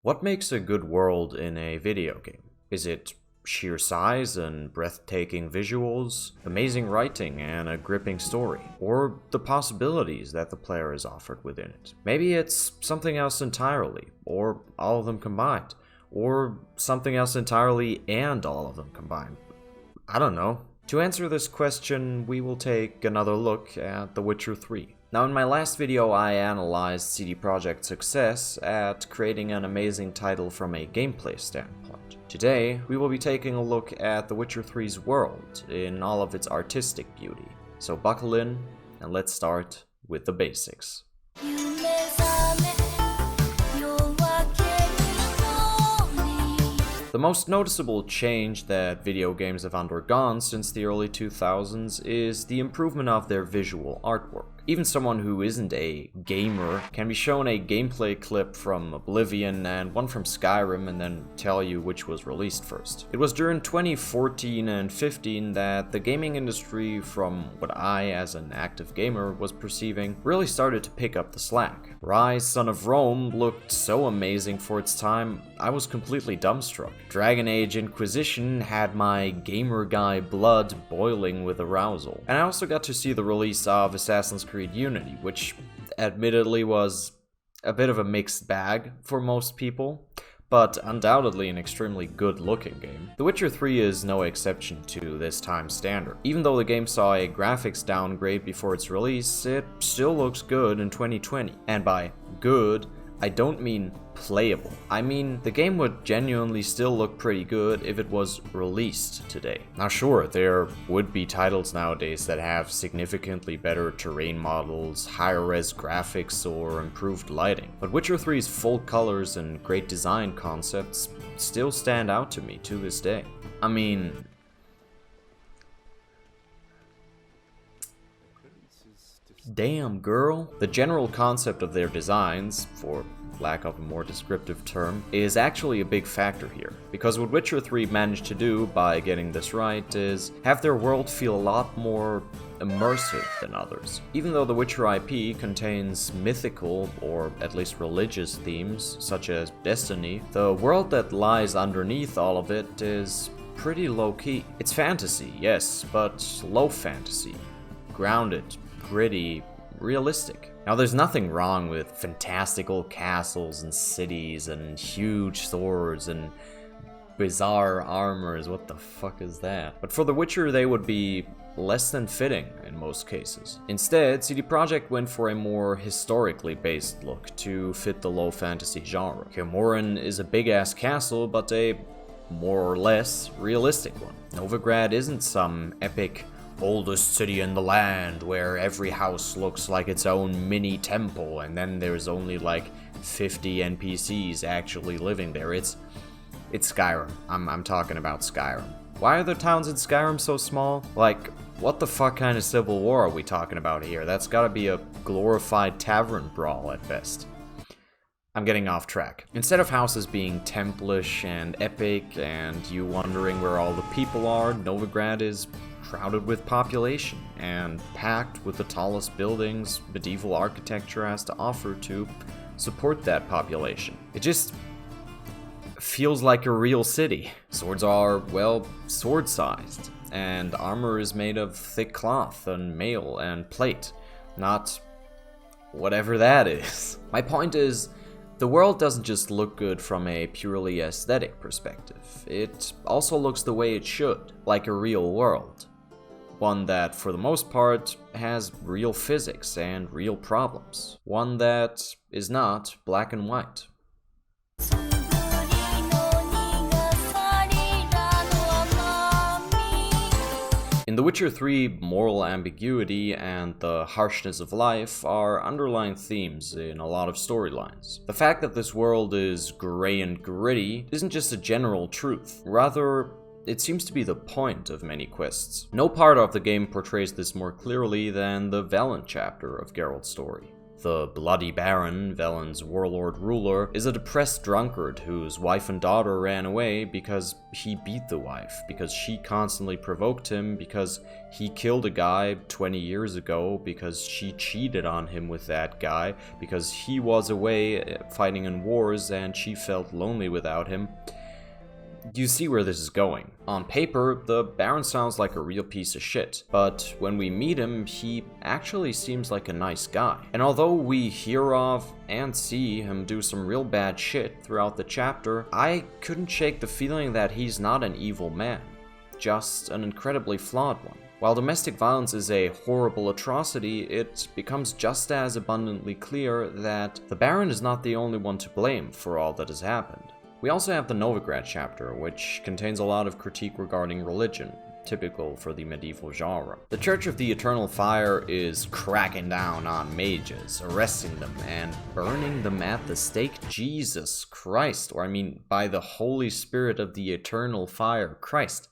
What makes a good world in a video game? Is it sheer size and breathtaking visuals, amazing writing and a gripping story, or the possibilities that the player is offered within it? Maybe it's something else entirely, or all of them combined, or something else entirely and all of them combined. I don't know. To answer this question, we will take another look at The Witcher 3. Now, in my last video, I analyzed CD Projekt's success at creating an amazing title from a gameplay standpoint. Today, we will be taking a look at The Witcher 3's world in all of its artistic beauty. So buckle in, and let's start with the basics. The most noticeable change that video games have undergone since the early 2000s is the improvement of their visual artwork. Even someone who isn't a gamer can be shown a gameplay clip from Oblivion and one from Skyrim and then tell you which was released first. It was during 2014 and 15 that the gaming industry, from what I as an active gamer was perceiving, really started to pick up the slack. Rise, Son of Rome looked so amazing for its time, I was completely dumbstruck. Dragon Age Inquisition had my gamer guy blood boiling with arousal. And I also got to see the release of Assassin's Creed Unity, which admittedly was a bit of a mixed bag for most people, but undoubtedly an extremely good-looking game. The Witcher 3 is no exception to this time standard. Even though the game saw a graphics downgrade before its release, it still looks good in 2020. And by good, I don't mean playable. I mean, the game would genuinely still look pretty good if it was released today. Now sure, there would be titles nowadays that have significantly better terrain models, higher res graphics, or improved lighting. But Witcher 3's full colors and great design concepts still stand out to me to this day. I mean, damn, girl. The general concept of their designs, for lack of a more descriptive term, is actually a big factor here. Because what Witcher 3 managed to do by getting this right is have their world feel a lot more immersive than others. Even though the Witcher IP contains mythical, or at least religious themes, such as destiny, the world that lies underneath all of it is pretty low-key. It's fantasy, yes, but low fantasy. Grounded, gritty, realistic. Now, there's nothing wrong with fantastical castles and cities and huge swords and bizarre armors. What the fuck is that? But for The Witcher, they would be less than fitting in most cases. Instead, CD Projekt went for a more historically based look to fit the low fantasy genre. Kaer is a big-ass castle, but a more or less realistic one. Novigrad isn't some epic oldest city in the land where every house looks like its own mini temple and then there's only like 50 NPCs actually living there. It's Skyrim. I'm talking about Skyrim. Why are the towns in Skyrim so small? Like, what the fuck kind of civil war are we talking about here? That's gotta be a glorified tavern brawl at best. I'm getting off track. Instead of houses being templish and epic and you wondering where all the people are, Novigrad is crowded with population and packed with the tallest buildings medieval architecture has to offer to support that population. It just feels like a real city. Swords are, well, sword-sized, and armor is made of thick cloth and mail and plate, not whatever that is. My point is, the world doesn't just look good from a purely aesthetic perspective. It also looks the way it should, like a real world. One that, for the most part, has real physics and real problems. One that is not black and white. In The Witcher 3, moral ambiguity and the harshness of life are underlying themes in a lot of storylines. The fact that this world is grey and gritty isn't just a general truth. Rather, it seems to be the point of many quests. No part of the game portrays this more clearly than the Velen chapter of Geralt's story. The Bloody Baron, Velen's warlord ruler, is a depressed drunkard whose wife and daughter ran away because he beat the wife, because she constantly provoked him, because he killed a guy 20 years ago, because she cheated on him with that guy, because he was away fighting in wars and she felt lonely without him. You see where this is going. On paper, the Baron sounds like a real piece of shit, but when we meet him, he actually seems like a nice guy. And although we hear of and see him do some real bad shit throughout the chapter, I couldn't shake the feeling that he's not an evil man, just an incredibly flawed one. While domestic violence is a horrible atrocity, it becomes just as abundantly clear that the Baron is not the only one to blame for all that has happened. We also have the Novigrad chapter, which contains a lot of critique regarding religion, typical for the medieval genre. The Church of the Eternal Fire is cracking down on mages, arresting them, and burning them at the stake. Jesus Christ, or I mean, by the Holy Spirit of the Eternal Fire, Christ.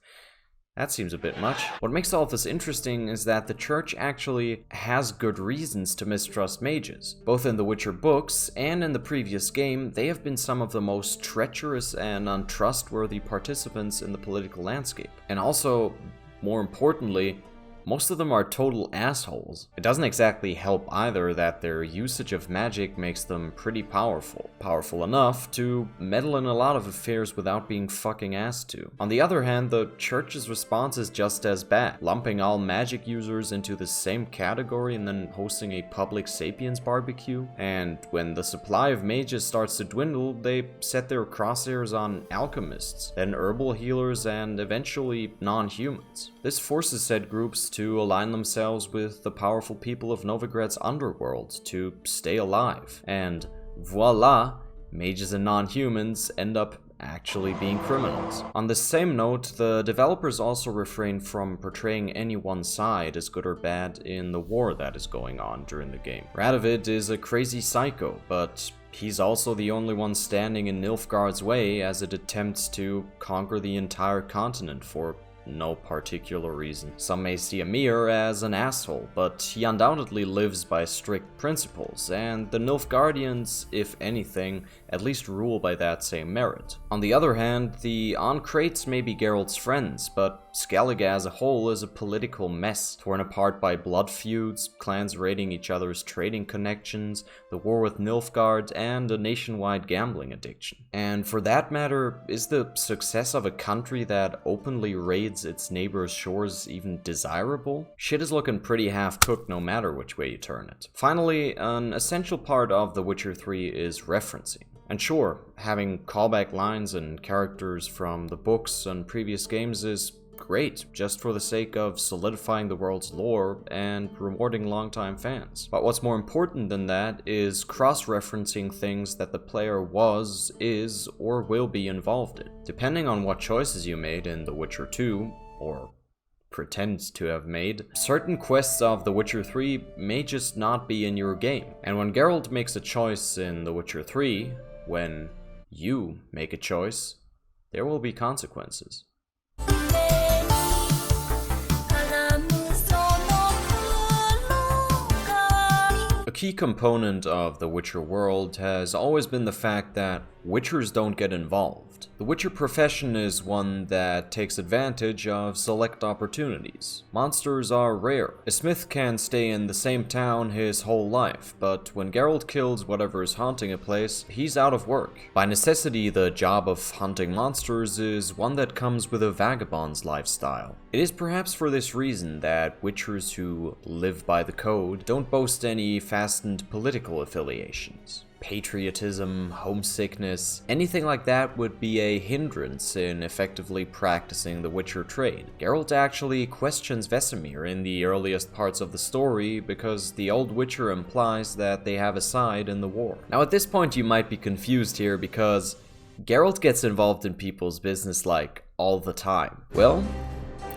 That seems a bit much. What makes all of this interesting is that the church actually has good reasons to mistrust mages. Both in the Witcher books and in the previous game, they have been some of the most treacherous and untrustworthy participants in the political landscape. And also, more importantly, most of them are total assholes. It doesn't exactly help either that their usage of magic makes them pretty powerful. Powerful enough to meddle in a lot of affairs without being fucking asked to. On the other hand, the church's response is just as bad, lumping all magic users into the same category and then hosting a public sapiens barbecue. And when the supply of mages starts to dwindle, they set their crosshairs on alchemists, then herbal healers, and eventually non-humans. This forces said groups to align themselves with the powerful people of Novigrad's underworld to stay alive. And voila, mages and non-humans end up actually being criminals. On the same note, the developers also refrain from portraying any one side as good or bad in the war that is going on during the game. Radovid is a crazy psycho, but he's also the only one standing in Nilfgaard's way as it attempts to conquer the entire continent for no particular reason. Some may see Emir as an asshole, but he undoubtedly lives by strict principles, and the Nilfgaardians, if anything, at least rule by that same merit. On the other hand, the Ancrates may be Geralt's friends, but Skellige as a whole is a political mess, torn apart by blood feuds, clans raiding each other's trading connections, the war with Nilfgaard, and a nationwide gambling addiction. And for that matter, is the success of a country that openly raids its neighbors' shores even desirable? Shit is looking pretty half-cooked no matter which way you turn it. Finally, an essential part of The Witcher 3 is referencing. And sure, having callback lines and characters from the books and previous games is great, just for the sake of solidifying the world's lore and rewarding longtime fans. But what's more important than that is cross-referencing things that the player was, is, or will be involved in. Depending on what choices you made in The Witcher 2, or pretends to have made, certain quests of The Witcher 3 may just not be in your game. And when Geralt makes a choice in The Witcher 3, when you make a choice, there will be consequences. A key component of the Witcher world has always been the fact that Witchers don't get involved. The Witcher profession is one that takes advantage of select opportunities. Monsters are rare. A smith can stay in the same town his whole life, but when Geralt kills whatever is haunting a place, he's out of work. By necessity, the job of hunting monsters is one that comes with a vagabond's lifestyle. It is perhaps for this reason that Witchers who live by the code don't boast any fastened political affiliations. Patriotism, homesickness, anything like that would be a hindrance in effectively practicing the Witcher trade. Geralt actually questions Vesemir in the earliest parts of the story because the old Witcher implies that they have a side in the war. Now at this point you might be confused here because Geralt gets involved in people's business like all the time. Well,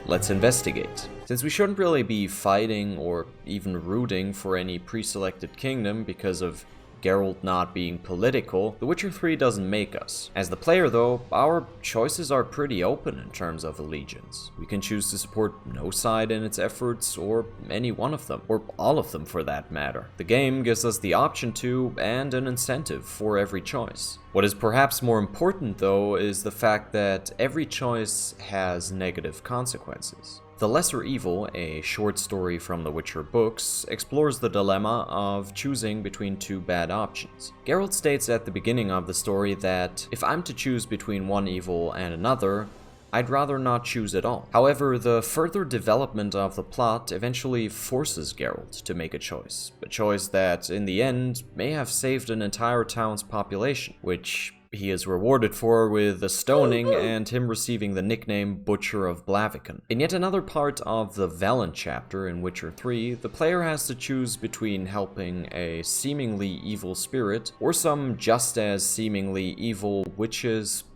let's investigate. Since we shouldn't really be fighting or even rooting for any pre-selected kingdom because of Geralt not being political, The Witcher 3 doesn't make us. As the player though, our choices are pretty open in terms of allegiance. We can choose to support no side in its efforts, or any one of them, or all of them for that matter. The game gives us the option to, and an incentive for every choice. What is perhaps more important though is the fact that every choice has negative consequences. The Lesser Evil, a short story from the Witcher books, explores the dilemma of choosing between two bad options. Geralt states at the beginning of the story that if I'm to choose between one evil and another, I'd rather not choose at all. However, the further development of the plot eventually forces Geralt to make a choice that in the end may have saved an entire town's population, which he is rewarded for with a stoning and him receiving the nickname Butcher of Blaviken. In yet another part of the Velen chapter in Witcher 3, the player has to choose between helping a seemingly evil spirit or some just as seemingly evil witches /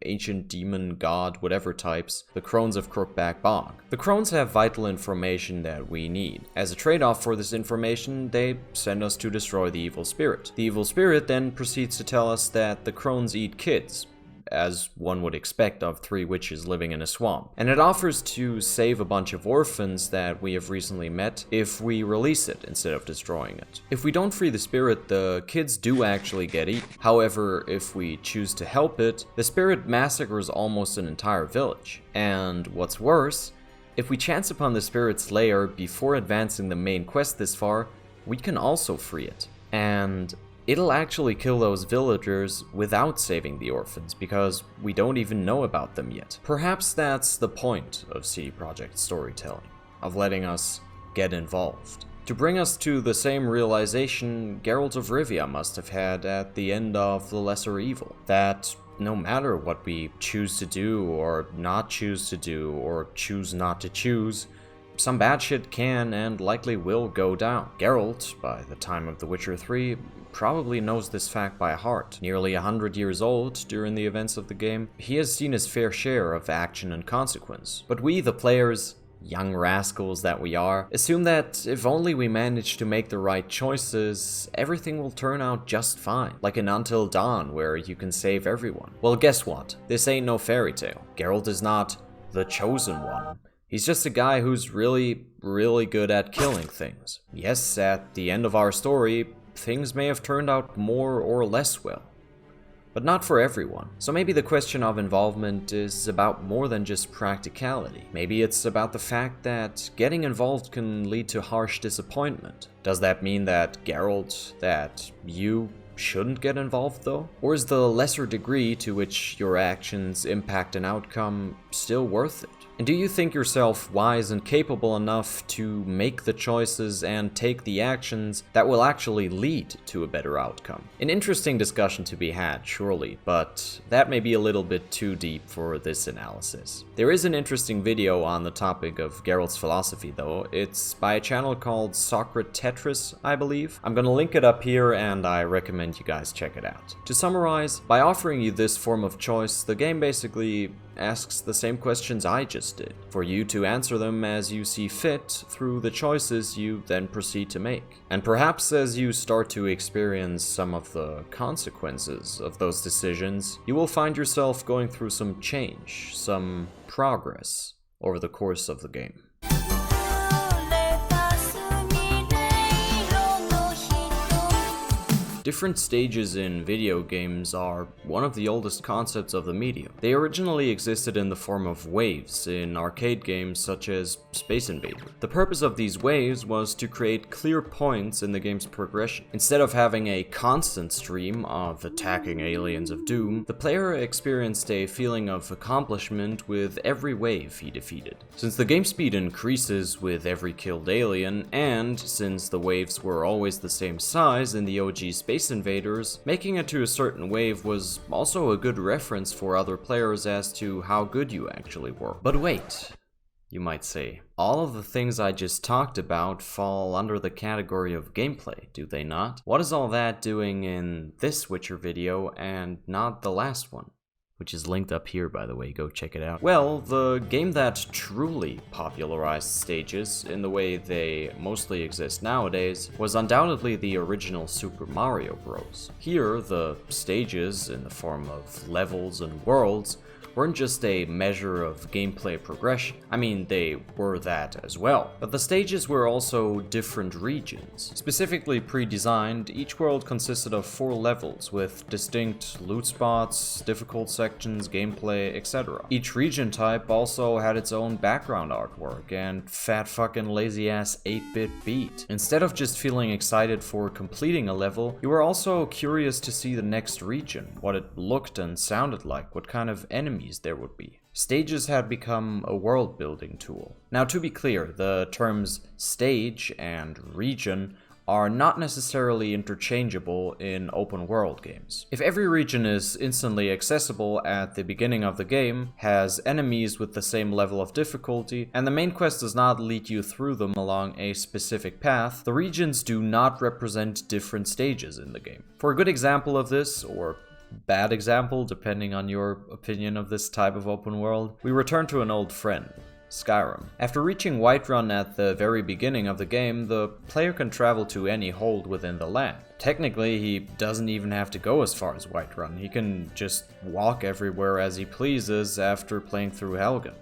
ancient demon, god, whatever types, the Crones of Crookback Bog. The Crones have vital information that we need. As a trade-off for this information, they send us to destroy the evil spirit. The evil spirit then proceeds to tell us that the Crones eat kids, as one would expect of three witches living in a swamp. And it offers to save a bunch of orphans that we have recently met if we release it instead of destroying it. If we don't free the spirit, the kids do actually get eaten. However, if we choose to help it, the spirit massacres almost an entire village. And what's worse, if we chance upon the spirit's lair before advancing the main quest this far, we can also free it. And it'll actually kill those villagers without saving the orphans, because we don't even know about them yet. Perhaps that's the point of CD Projekt's storytelling, of letting us get involved. To bring us to the same realization Geralt of Rivia must have had at the end of The Lesser Evil, that no matter what we choose to do or not choose to do or choose not to choose, some bad shit can and likely will go down. Geralt, by the time of The Witcher 3, probably knows this fact by heart. Nearly 100 years old during the events of the game, he has seen his fair share of action and consequence. But we, the players, young rascals that we are, assume that if only we manage to make the right choices, everything will turn out just fine. Like in Until Dawn, where you can save everyone. Well, guess what? This ain't no fairy tale. Geralt is not the chosen one. He's just a guy who's really good at killing things. Yes, at the end of our story, things may have turned out more or less well, but not for everyone. So maybe the question of involvement is about more than just practicality. Maybe it's about the fact that getting involved can lead to harsh disappointment. Does that mean that Geralt, that you shouldn't get involved though? Or is the lesser degree to which your actions impact an outcome still worth it? And do you think yourself wise and capable enough to make the choices and take the actions that will actually lead to a better outcome? An interesting discussion to be had, surely, but that may be a little bit too deep for this analysis. There is an interesting video on the topic of Geralt's philosophy though. It's by a channel called Socratetris, I believe. I'm gonna link it up here and I recommend you guys check it out. To summarize, by offering you this form of choice, the game basically asks the same questions I just did, for you to answer them as you see fit through the choices you then proceed to make. And perhaps as you start to experience some of the consequences of those decisions, you will find yourself going through some change, some progress over the course of the game. Different stages in video games are one of the oldest concepts of the medium. They originally existed in the form of waves in arcade games such as Space Invader. The purpose of these waves was to create clear points in the game's progression. Instead of having a constant stream of attacking aliens of doom, the player experienced a feeling of accomplishment with every wave he defeated. Since the game speed increases with every killed alien, and since the waves were always the same size in the OG Space Invaders, making it to a certain wave was also a good reference for other players as to how good you actually were. But wait, you might say, all of the things I just talked about fall under the category of gameplay, do they not? What is all that doing in this Witcher video and not the last one? which is linked up here, by the way, go check it out. Well, the game that truly popularized stages in the way they mostly exist nowadays was undoubtedly the original Super Mario Bros. Here, the stages, in the form of levels and worlds, weren't just a measure of gameplay progression. I mean, they were that as well. But the stages were also different regions. Specifically pre-designed, each world consisted of 4 levels with distinct loot spots, difficult sections, gameplay, etc. Each region type also had its own background artwork and fat fucking lazy ass 8-bit beat. Instead of just feeling excited for completing a level, you were also curious to see the next region, what it looked and sounded like, what kind of enemies there would be. Stages had become a world-building tool. Now, to be clear, the terms stage and region are not necessarily interchangeable in open-world games. If every region is instantly accessible at the beginning of the game, has enemies with the same level of difficulty, and the main quest does not lead you through them along a specific path, the regions do not represent different stages in the game. For a good example of this, or bad example, depending on your opinion of this type of open world, we return to an old friend, Skyrim. After reaching Whiterun at the very beginning of the game, the player can travel to any hold within the land. Technically, he doesn't even have to go as far as Whiterun, he can just walk everywhere as he pleases after playing through Helgen.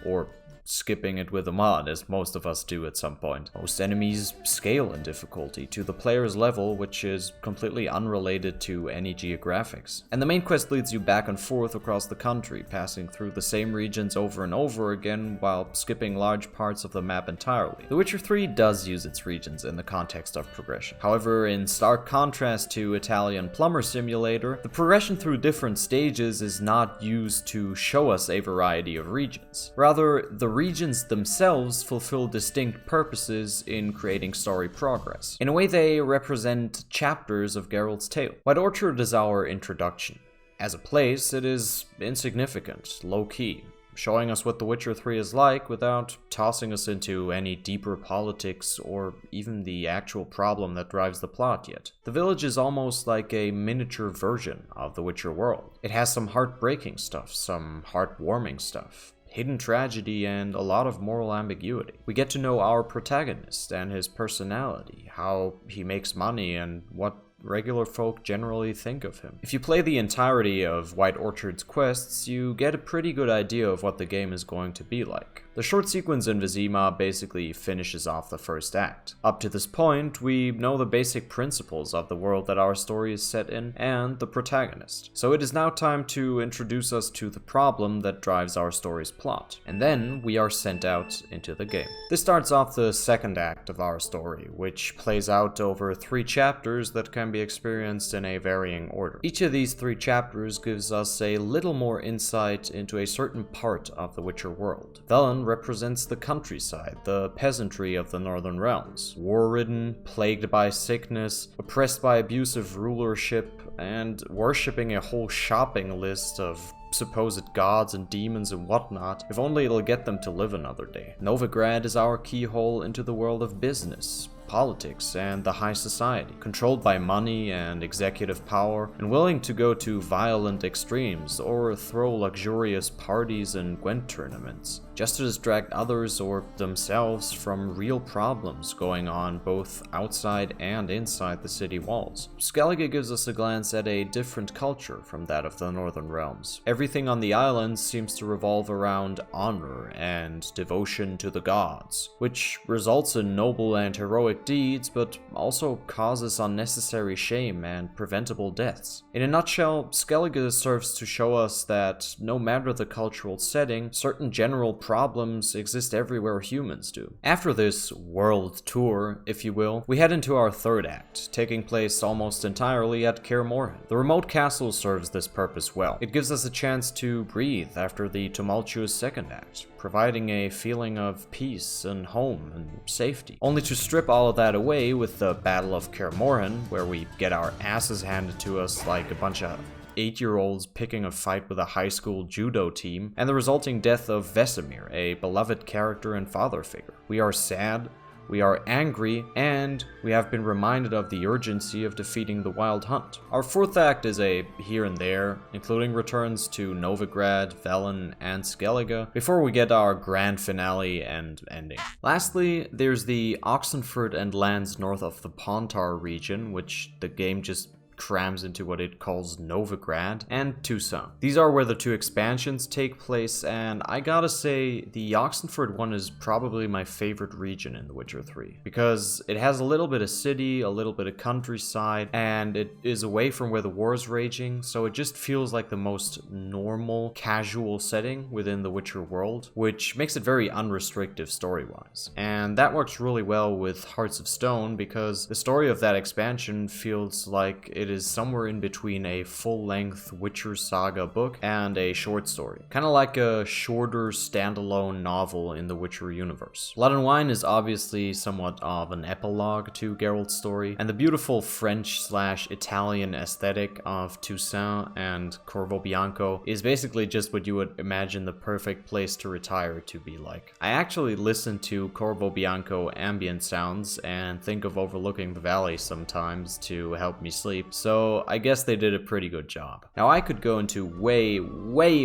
Or skipping it with a mod, as most of us do at some point. Most enemies scale in difficulty to the player's level, which is completely unrelated to any geographics. And the main quest leads you back and forth across the country, passing through the same regions over and over again while skipping large parts of the map entirely. The Witcher 3 does use its regions in the context of progression. However, in stark contrast to Italian Plumber Simulator, the progression through different stages is not used to show us a variety of regions. Rather, the regions themselves fulfill distinct purposes in creating story progress. In a way, they represent chapters of Geralt's tale. White Orchard is our introduction. As a place, it is insignificant, low-key, showing us what The Witcher 3 is like without tossing us into any deeper politics or even the actual problem that drives the plot yet. The village is almost like a miniature version of The Witcher world. It has some heartbreaking stuff, some heartwarming stuff, hidden tragedy, and a lot of moral ambiguity. We get to know our protagonist and his personality, how he makes money, and what regular folk generally think of him. If you play the entirety of White Orchard's quests, you get a pretty good idea of what the game is going to be like. The short sequence in Vizima basically finishes off the first act. Up to this point, we know the basic principles of the world that our story is set in, and the protagonist. So it is now time to introduce us to the problem that drives our story's plot. And then we are sent out into the game. This starts off the second act of our story, which plays out over 3 chapters that can be experienced in a varying order. Each of these 3 chapters gives us a little more insight into a certain part of the Witcher world. Velen represents the countryside, the peasantry of the Northern Realms. War-ridden, plagued by sickness, oppressed by abusive rulership, and worshipping a whole shopping list of supposed gods and demons and whatnot, if only it'll get them to live another day. Novigrad is our keyhole into the world of business, politics, and the high society, controlled by money and executive power, and willing to go to violent extremes or throw luxurious parties and Gwent tournaments, just to distract others or themselves from real problems going on both outside and inside the city walls. Skellige gives us a glance at a different culture from that of the Northern Realms. Everything on the island seems to revolve around honor and devotion to the gods, which results in noble and heroic deeds, but also causes unnecessary shame and preventable deaths. In a nutshell, Skellige serves to show us that no matter the cultural setting, certain general problems exist everywhere humans do. After this world tour, if you will, we head into our third act, taking place almost entirely at Kaer Morhen. The remote castle serves this purpose well. It gives us a chance to breathe after the tumultuous second act, providing a feeling of peace and home and safety, only to strip all of that away with the Battle of Kaer Morhen, where we get our asses handed to us like a bunch of 8-year-olds picking a fight with a high school judo team, and the resulting death of Vesemir, a beloved character and father figure. We are sad, we are angry, and we have been reminded of the urgency of defeating the Wild Hunt. Our fourth act is a here and there, including returns to Novigrad, Velen, and Skellige, before we get our grand finale and ending. Lastly, there's the Oxenford and lands north of the Pontar region, which the game just crams into what it calls Novigrad, and Tucson. These are where the two expansions take place, and I gotta say, the Oxenford one is probably my favorite region in The Witcher 3, because it has a little bit of city, a little bit of countryside, and it is away from where the war is raging, so it just feels like the most normal, casual setting within the Witcher world, which makes it very unrestrictive story-wise. And that works really well with Hearts of Stone, because the story of that expansion feels like it is somewhere in between a full-length Witcher saga book and a short story. Kind of like a shorter standalone novel in the Witcher universe. Blood and Wine is obviously somewhat of an epilogue to Geralt's story, and the beautiful French/Italian aesthetic of Toussaint and Corvo Bianco is basically just what you would imagine the perfect place to retire to be like. I actually listen to Corvo Bianco ambient sounds and think of overlooking the valley sometimes to help me sleep, so I guess they did a pretty good job. Now I could go into way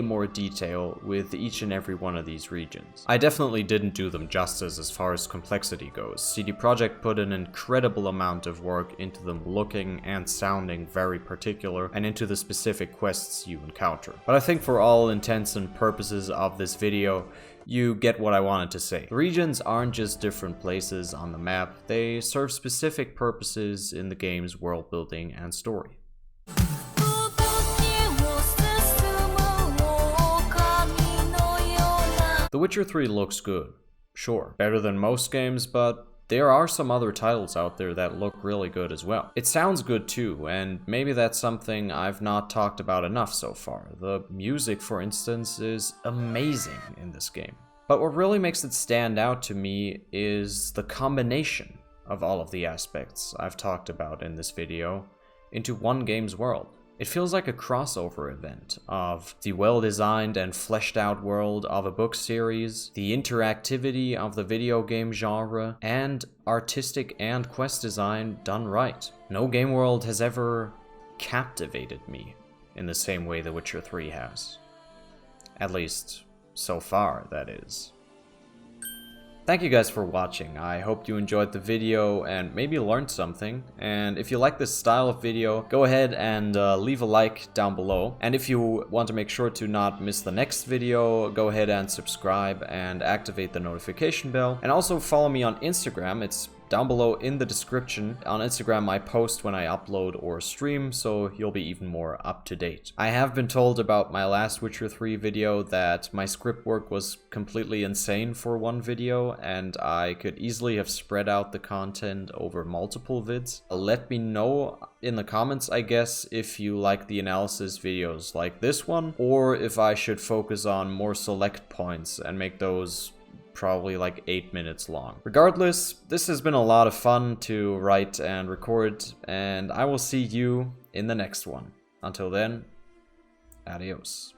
more detail with each and every one of these regions. I definitely didn't do them justice as far as complexity goes. CD Projekt put an incredible amount of work into them looking and sounding very particular, and into the specific quests you encounter. But I think for all intents and purposes of this video, you get what I wanted to say. The regions aren't just different places on the map, they serve specific purposes in the game's world building and story. The Witcher 3 looks good, sure, better than most games, but there are some other titles out there that look really good as well. It sounds good too, and maybe that's something I've not talked about enough so far. The music, for instance, is amazing in this game. But what really makes it stand out to me is the combination of all of the aspects I've talked about in this video into one game's world. It feels like a crossover event of the well-designed and fleshed out world of a book series, the interactivity of the video game genre, and artistic and quest design done right. No game world has ever captivated me in the same way The Witcher 3 has. At least, so far, that is. Thank you guys for watching. I hope you enjoyed the video and maybe learned something. And if you like this style of video, go ahead and leave a like down below. And if you want to make sure to not miss the next video, go ahead and subscribe and activate the notification bell. And also follow me on Instagram. It's down below in the description. On Instagram, I post when I upload or stream, so you'll be even more up to date. I have been told about my last Witcher 3 video that my script work was completely insane for one video, and I could easily have spread out the content over multiple vids. Let me know in the comments, I guess, if you like the analysis videos like this one, or if I should focus on more select points and make those probably like 8 minutes long. Regardless, this has been a lot of fun to write and record, and I will see you in the next one. Until then, adios.